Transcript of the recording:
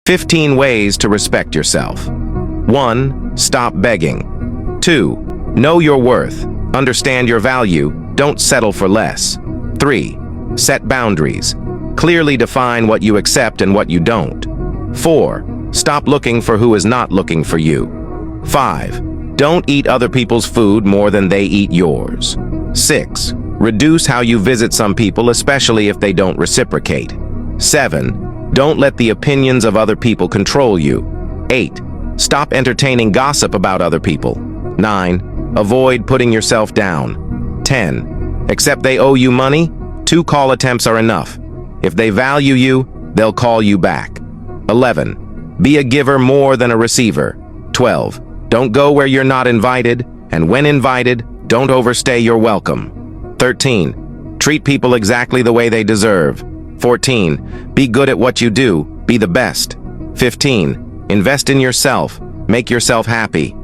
15 ways to respect yourself. 1. Stop begging. 2. Know your worth. Understand your value. Don't settle for less. 3. Set boundaries. Clearly define what you accept and what you don't. 4. Stop looking for who is not looking for you. 5. Don't eat other people's food more than they eat yours. 6. Reduce how you visit some people, especially if they don't reciprocate. 7. Don't let the opinions of other people control you. 8. Stop entertaining gossip about other people. 9. Avoid putting yourself down. 10. Accept they owe you money. 2 call attempts are enough. If they value you, they'll call you back. 11. Be a giver more than a receiver. 12. Don't go where you're not invited, and when invited, don't overstay your welcome. 13. Treat people exactly the way they deserve. 14. Be good at what you do. Be the best. 15. Invest in yourself. Make yourself happy.